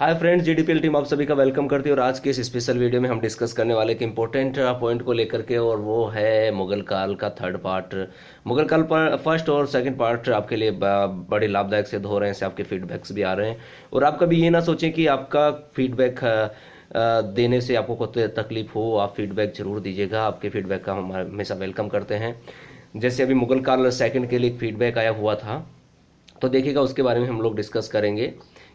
Hi friends, जीडीपीएल team आप सभी का वेलकम करती है। और आज के इस स्पेशल वीडियो में हम डिस्कस करने वाले एक इम्पोर्टेंट पॉइंट को लेकर के, और वो है मुगल काल का थर्ड पार्ट। मुगल काल पर फर्स्ट और सेकंड पार्ट आपके लिए बड़े लाभदायक सिद्ध हो रहे हैं। इससे आपके फीडबैक्स भी आ रहे हैं। और आप कभी ये ना सोचें कि आपका फीडबैक देने से आपको कोई तकलीफ हो। आप फीडबैक जरूर दीजिएगा, आपके फीडबैक का हम हमेशा वेलकम करते हैं। जैसे अभी मुगल काल सेकंड के लिए एक फीडबैक आया हुआ था, तो देखिएगा उसके बारे में हम लोग डिस्कस करेंगे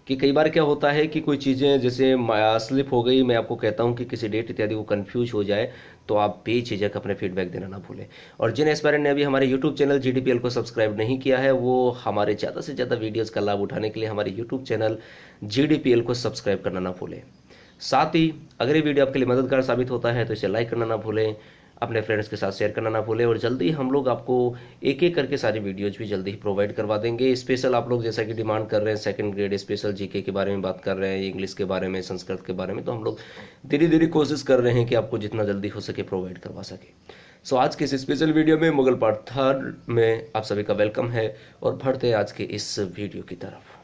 कि कई बार क्या होता है कि कोई चीज़ें जैसे स्लिप हो गई, मैं आपको कहता हूं कि किसी डेट इत्यादि को कंफ्यूज हो जाए, तो आप बेझिझक अपने फीडबैक देना ना भूलें। और जिन एस्पायरेंट ने अभी हमारे यूट्यूब चैनल जीडीपीएल को सब्सक्राइब नहीं किया है, वो हमारे ज़्यादा से ज़्यादा वीडियोज़ का लाभ उठाने के लिए हमारे यूट्यूब चैनल जीडीपीएल को सब्सक्राइब करना ना भूलें। साथ ही अगर ये वीडियो आपके लिए मददगार साबित होता है तो इसे लाइक करना ना भूलें, अपने फ्रेंड्स के साथ शेयर करना ना भूलें। और जल्दी हम लोग आपको एक एक करके सारी वीडियोज भी जल्दी ही प्रोवाइड करवा देंगे। स्पेशल आप लोग जैसा कि डिमांड कर रहे हैं, सेकंड ग्रेड स्पेशल जीके के बारे में बात कर रहे हैं, इंग्लिश के बारे में, संस्कृत के बारे में, तो हम लोग धीरे धीरे कोशिश कर रहे हैं कि आपको जितना जल्दी हो सके प्रोवाइड करवा सके। सो आज के इस स्पेशल वीडियो में मुगल पार्ट थर्ड में आप सभी का वेलकम है। और बढ़ते हैं आज के इस वीडियो की तरफ।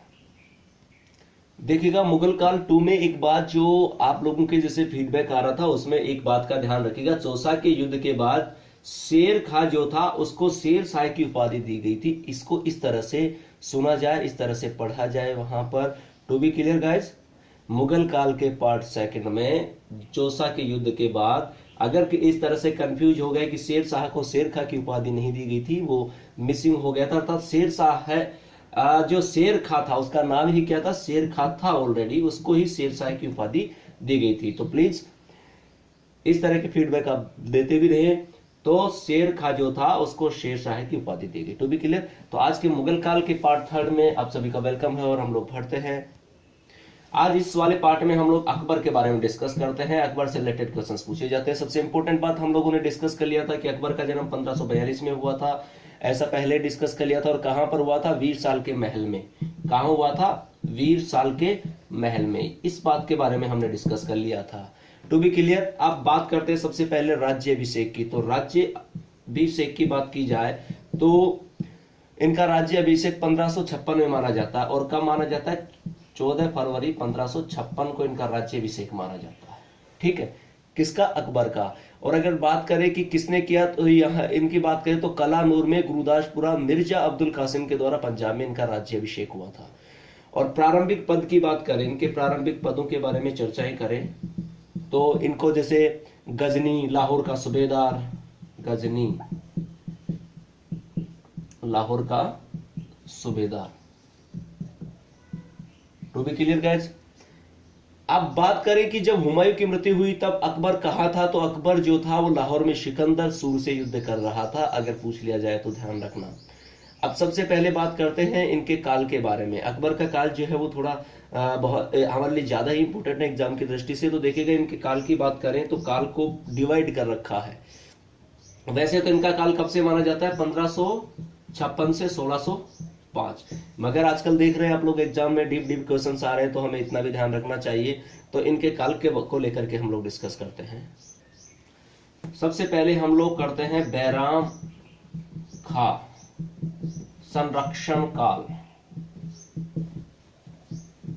देखिएगा, मुगल काल 2 में एक बात जो आप लोगों के जैसे फीडबैक आ रहा था, उसमें एक बात का ध्यान रखिएगा। चौसा के युद्ध के बाद शेर खां जो था उसको शेर शाह की उपाधि दी गई थी। इसको इस तरह से सुना जाए, इस तरह से पढ़ा जाए वहां पर। To be clear guys, Mughal काल के पार्ट सेकंड में चौसा के युद्ध के बाद अगर इस तरह से कंफ्यूज हो गए कि शेर शाह को शेर खां की उपाधि नहीं दी गई थी, वो मिसिंग हो गया था, अर्थात शेर शाह है जो शेर खां था उसका नाम ही क्या था, शेर खां था ऑलरेडी, उसको ही शेर शाह की उपाधि दी गई थी। तो प्लीज इस तरह के फीडबैक आप देते भी रहे। तो शेर खां जो था उसको शेर शाह की उपाधि दी गई। To be clear. तो आज के मुगल काल के पार्ट थर्ड में आप सभी का वेलकम है और हम लोग बढ़ते हैं। आज इस वाले पार्ट में हम लोग अकबर के बारे में डिस्कस करते हैं। अकबर से रिलेटेड क्वेश्चंस पूछे जाते हैं। सबसे इंपॉर्टेंट बात हम लोगों ने डिस्कस कर लिया था कि अकबर का जन्म 1542 में हुआ था, ऐसा पहले डिस्कस कर लिया था। और कहां पर हुआ था? वीर साल के महल में। कहां हुआ था? वीर साल के महल में। इस बात के बारे में हमने डिस्कस कर लिया था। To be clear. अब बात करते हैं सबसे पहले राज्याभिषेक की। तो राज्याभिषेक की बात की जाए तो इनका राज्याभिषेक 1556 में माना जाता है। और कब माना जाता है? 14 फरवरी 1556 को इनका राज्याभिषेक माना जाता है। ठीक है, किसका? अकबर का। और अगर बात करें कि किसने किया, तो यहाँ इनकी बात करें तो कलानूर में गुरुदासपुरा मिर्जा अब्दुल कासिम के द्वारा पंजाब में इनका राज्याभिषेक हुआ था। और प्रारंभिक पद की बात करें, इनके प्रारंभिक पदों के बारे में चर्चाएं करें तो इनको जैसे गजनी लाहौर का सूबेदार, गजनी लाहौर का सूबेदार। To be clear guys. अब बात करें कि जब हुमायूं की मृत्यु हुई तब अकबर कहां था, तो अकबर जो था वो लाहौर में सिकंदर सूर से युद्ध कर रहा था। अगर पूछ लिया जाए तो ध्यान रखना। अब सबसे पहले बात करते हैं इनके काल के बारे में। अकबर का काल जो है वो थोड़ा बहुत हमारे लिए ज्यादा ही इंपोर्टेंट है एग्जाम की दृष्टि से। तो देखिएगा, इनके काल की बात करें तो काल को डिवाइड कर रखा है। वैसे तो इनका काल कब से माना जाता है? 1556 से 1605। मगर आजकल देख रहे हैं आप लोग एग्जाम में डीप डीप क्वेश्चंस आ रहे हैं, तो हमें इतना भी ध्यान रखना चाहिए। तो इनके काल के को लेकर के हम लोग डिस्कस करते हैं। सबसे पहले हम लोग करते हैं बैराम खां संरक्षण काल।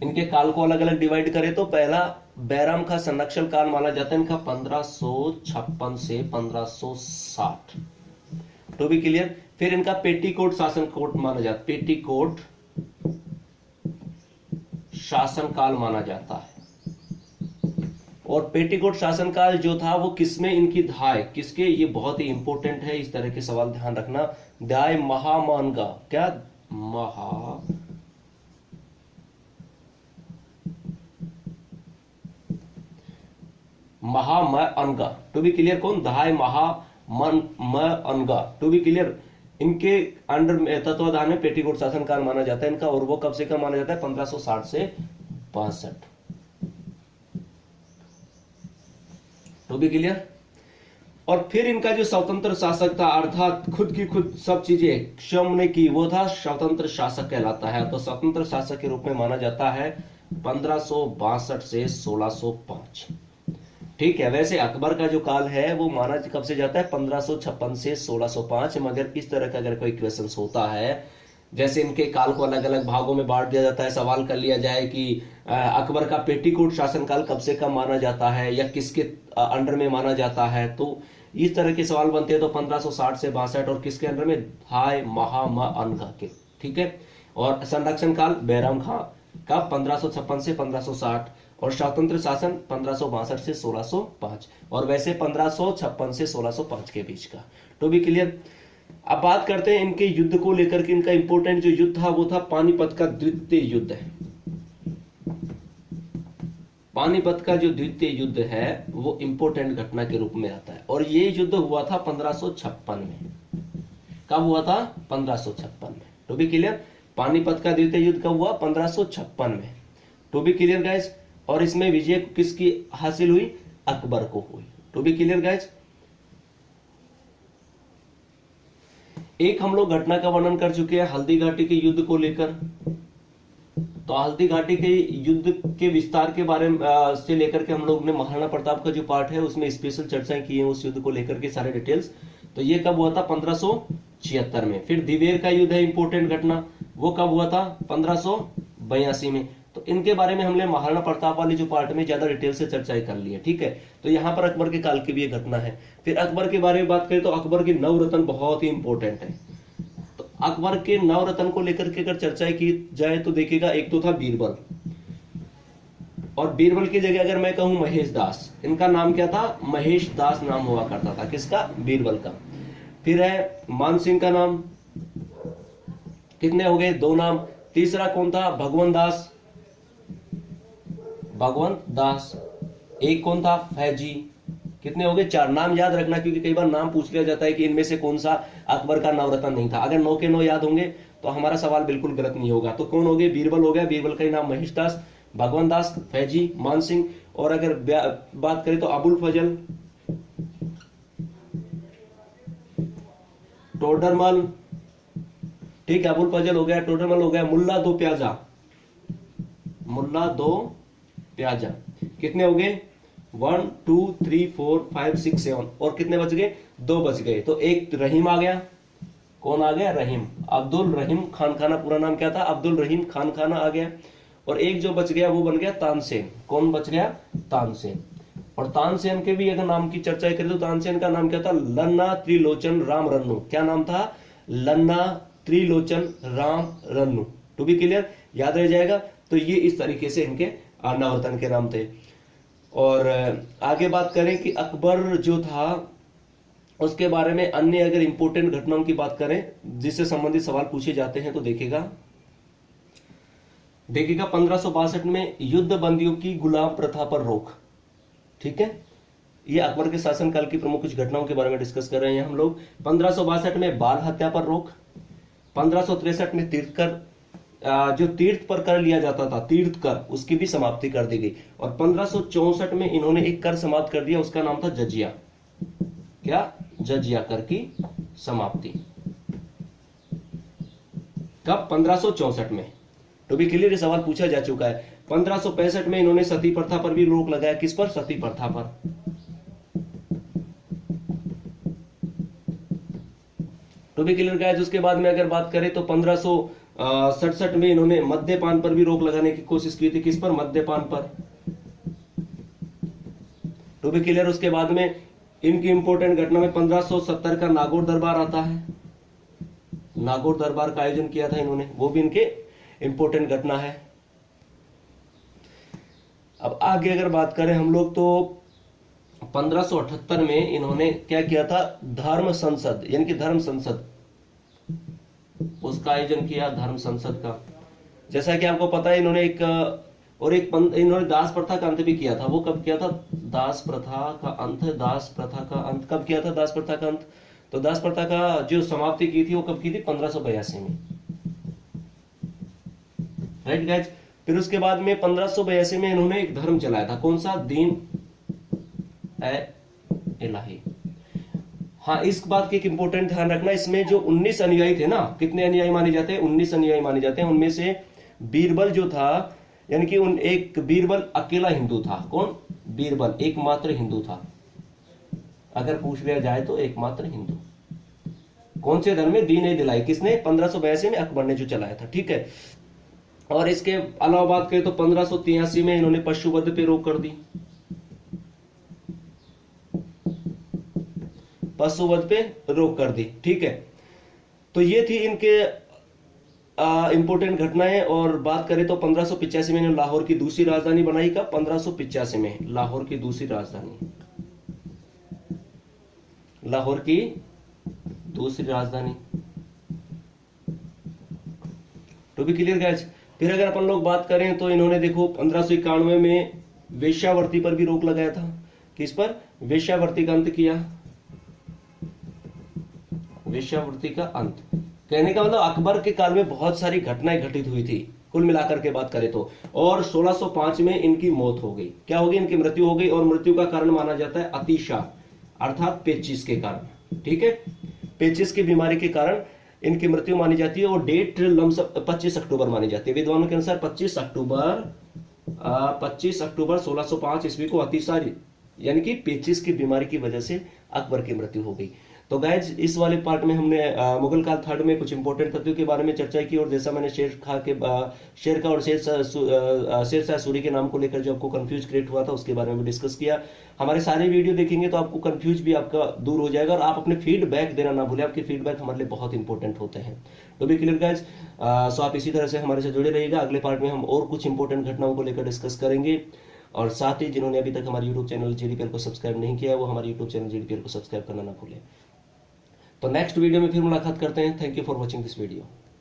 इनके काल को अलग अलग डिवाइड करें तो पहला बैराम खां संरक्षण काल माना जाता है इनका 1556 से 1560। To be clear. फिर इनका पेटीकोट शासन कोट माना जाता है, पेटीकोट शासन काल माना जाता है। और पेटीकोट शासन काल जो था वो किसमें? इनकी धाय किसके? ये बहुत ही इंपॉर्टेंट है, इस तरह के सवाल ध्यान रखना। दाय महामानगा, क्या? महामअनगा। To be clear. कौन? दाय महामअनगा। To be clear. इनके अंडर में तत्वाधान में पेटीकोट शासन काल माना जाता है इनका। और वो कब से कब माना जाता है? 1560 से 62। To be clear. और फिर इनका जो स्वतंत्र शासक था, अर्थात खुद की खुद सब चीजें क्षम ने की, वो था स्वतंत्र शासक कहलाता है। तो स्वतंत्र शासक के रूप में माना जाता है 1562 से 1605। ठीक है। वैसे अकबर का जो काल है वो माना कब से जाता है? 1556 से 1605। मगर इस तरह का अगर कोई क्वेश्चन होता है जैसे इनके काल को अलग अलग भागों में बांट दिया जाता है। सवाल कर लिया जाए कि अकबर का पेटीकोट शासनकाल कब से कब माना जाता है या किसके अंडर में माना जाता है, तो इस तरह के सवाल बनते हैं। तो 1560 से 62 और किसके अंडर में, हाय महामा अनगा के, ठीक है। और संरक्षण काल बैराम खां का 1556 से 1560 और स्वतंत्र शासन 1562 से 1605 और वैसे 1556 से 1605 के बीच का। तो भी क्लियर। अब बात करते हैं इनके युद्ध को लेकर के। इनका इंपोर्टेंट जो युद्ध था वो था पानीपत का द्वितीय युद्ध है। पानीपत का जो द्वितीय युद्ध है वो इंपोर्टेंट घटना के रूप में आता है और ये युद्ध हुआ था 1556 में। कब हुआ था, 1556 में। तो भी क्लियर। पानीपत का द्वितीय युद्ध कब हुआ, 1556 में। तो भी क्लियर गाइज। और इसमें विजय किसकी हासिल हुई, अकबर को हुई। तो भी क्लियर गाइज। एक हम लोग घटना का वर्णन कर चुके हैं हल्दी घाटी के युद्ध को लेकर। तो हल्दी घाटी के युद्ध के विस्तार के बारे में से लेकर के हम लोग ने महाराणा प्रताप का जो पार्ट है उसमें स्पेशल चर्चाएं की है उस युद्ध को लेकर के सारे डिटेल्स। तो ये कब हुआ था, 1576 में। फिर दिवेर का युद्ध है इंपोर्टेंट घटना, वो कब हुआ था, 1582 में। तो इनके बारे में हमने महाराणा प्रताप वाली जो पार्ट में ज्यादा डिटेल से चर्चाएं कर ली है, ठीक है। तो यहाँ पर अकबर के काल की भी एक घटना है। फिर अकबर के बारे में बात करें तो अकबर के नवरत्न बहुत ही इंपॉर्टेंट है। तो अकबर के नवरत्न को लेकर के अगर चर्चा की जाए तो देखिएगा, एक तो था बीरबल, और बीरबल की जगह अगर मैं कहूं महेश दास, इनका नाम क्या था, महेश दास नाम हुआ करता था, किसका, बीरबल का। फिर है मान सिंह का नाम, कितने हो गए, 2 नाम। तीसरा कौन था, भगवंत दास, भगवंत दास। एक कौन था, फैजी। कितने हो गए, 4 नाम याद रखना, क्योंकि कई बार नाम पूछ लिया जाता है कि इनमें से कौन सा अकबर का नवरत्न नहीं था। अगर 9 के 9 याद होंगे तो हमारा सवाल बिल्कुल गलत नहीं होगा। तो कौन हो गए, बीरबल हो गया, बीरबल का नाम महेश दास, भगवंत दास, फैजी, मान सिंह, और अगर बात करें तो अबुल फजल, टोडरमल, ठीक है, अबुल फजल हो गया, टोडरमल हो गया, मुल्ला दो प्याजा, मुल्ला दो प्याजा। कितने हो गए, 1 2 3 4 5 6 7, और कितने बच गए, 2 बच गए। तो एक रहीम आ गया, कौन आ गया, रहीम, अब्दुल रहीम खान खाना, पूरा नाम क्या था, अब्दुल रहीम खान खाना आ गया। और एक जो बच गया वो बन गया तानसेन। कौन बच गया, तानसेन। और तानसेन के भी अगर नाम की चर्चा करें तो तानसेन का नाम क्या था, लन्ना त्रिलोचन राम रन्नू। क्या नाम था, Lanna Trilochan Ram Rannu. To be clear, याद रह जाएगा। तो ये इस तरीके से इनके नवरत्न के नाम थे। और आगे बात करें कि अकबर जो था उसके बारे में अन्य अगर इंपोर्टेंट घटनाओं की बात करें जिससे संबंधित सवाल पूछे जाते हैं तो देखिएगा 1562 में युद्ध बंदियों की गुलाम प्रथा पर रोक, ठीक है। ये अकबर के शासनकाल की प्रमुख कुछ घटनाओं के बारे में डिस्कस कर रहे हैं हम लोग। 1562 में बाल हत्या पर रोक, 1563 में तीर्थकर, जो तीर्थ पर कर लिया जाता था, तीर्थ कर, उसकी भी समाप्ति कर दी गई। और 1564 में इन्होंने एक कर समाप्त कर दिया, उसका नाम था जजिया। क्या, जजिया कर की समाप्ति। कब, 1564 में। तो भी क्लियर सवाल पूछा जा चुका है। 1565 में इन्होंने सती प्रथा पर भी रोक लगाया, किस पर, सती प्रथा पर। तो भी क्लियर गाइस। उसके बाद में अगर बात करें तो 1567 में इन्होंने मद्यपान पर भी रोक लगाने की कोशिश की थी, किस पर, मद्यपान पर। तो भी क्लियर। उसके बाद में इनकी इंपोर्टेंट घटना में 1570 का नागौर दरबार आता है। नागौर दरबार का आयोजन किया था इन्होंने, वो भी इनके इंपोर्टेंट घटना है। अब आगे अगर बात करें हम लोग तो 1578 में इन्होंने क्या किया था, धर्म संसद यानी कि धर्म संसद, उसका आयोजन किया, धर्म संसद का। जैसा कि आपको पता है इन्होंने इन्होंने दास प्रथा का अंत भी किया था। वो कब किया था, दास प्रथा का अंत, दास प्रथा का अंत कब किया था, दास प्रथा का अंत। तो दास प्रथा का जो समाप्ति की थी वो कब की थी, 1582 में, राइट गाइज। फिर उसके बाद में 1582 में इन्होंने एक धर्म चलाया था, कौन सा, दीन ए इलाही। हाँ, इस बात की एक इंपोर्टेंट ध्यान रखना, इसमें जो 19 अनुयायी थे ना, कितने अनुयायी माने जाते हैं, 19 अनुयायी माने जाते हैं। उनमें से बीरबल जो था, यानी कि एक बीरबल अकेला हिंदू था। कौन, बीरबल एकमात्र हिंदू था। अगर पूछ लिया जाए तो एकमात्र हिंदू। कौन से धर्म में? दीन ए दिलाई। किसने? 1582 में अकबर ने जो चलाया था। ठीक है। और इसके अलावा बात करें तो 1583 में इन्होंने पशुवध पे रोक कर दी, पशुवध पे रोक कर दी। ठीक है। तो ये थी इनके इंपोर्टेंट घटनाएं। और बात करें तो 1585 में इन्होंने लाहौर की दूसरी राजधानी बनाई। का 1585 में लाहौर की दूसरी राजधानी, लाहौर की दूसरी राजधानी। To be clear guys. फिर अगर अपन लोग बात करें तो इन्होंने देखो 1591 में वेश्यावृत्ति पर भी रोक लगाया था। किस पर? वेश्यावृत्ति का अंत किया, वेश्यावृत्ति का अंत। कहने का मतलब अकबर के काल में बहुत सारी घटनाएं घटित हुई थी कुल मिलाकर के बात करें तो। और 1605 में इनकी मौत हो गई। क्या हो गई? इनकी मृत्यु हो गई। और मृत्यु का कारण माना जाता है अतिशाह, अर्थात पेचिस के कारण। ठीक है। पेचिस की बीमारी के कारण इनकी मृत्यु मानी जाती है। और डेट लमसम 25 अक्टूबर मानी जाती है। विद्वानों के अनुसार 25 अक्टूबर 1605 ईस्वी को अतिशाह यानी कि पेचिस की बीमारी की वजह से अकबर की मृत्यु हो गई। तो गाइज इस वाले पार्ट में हमने मुगल काल थर्ड में कुछ इंपॉर्टेंट तथ्यों के बारे में चर्चा की। और जैसा मैंने शेर का और शेरशाह सूरी के नाम को लेकर जो आपको कंफ्यूज क्रिएट हुआ था उसके बारे में भी डिस्कस किया। हमारे सारे वीडियो देखेंगे तो आपको कंफ्यूज भी आपका दूर हो जाएगा। और आप अपने फीडबैक देना ना भूलें, आपके फीडबैक हमारे लिए बहुत इंपॉर्टेंट होते हैं। तो भी क्लियर गाइज। सो आप इसी तरह से हमारे से जुड़े रहिएगा। अगले पार्ट में हम और कुछ इंपॉर्टेंट घटनाओं को लेकर डिस्कस करेंगे। और साथ ही जिन्होंने अभी तक हमारे यूट्यूब चैनल जीडीपीएल को सब्सक्राइब नहीं किया है वो हमारे यूट्यूब चैनल जीडीपीएल को सब्सक्राइब करना ना भूलें। तो नेक्स्ट वीडियो में फिर मुलाकात करते हैं। Thank you for watching this video.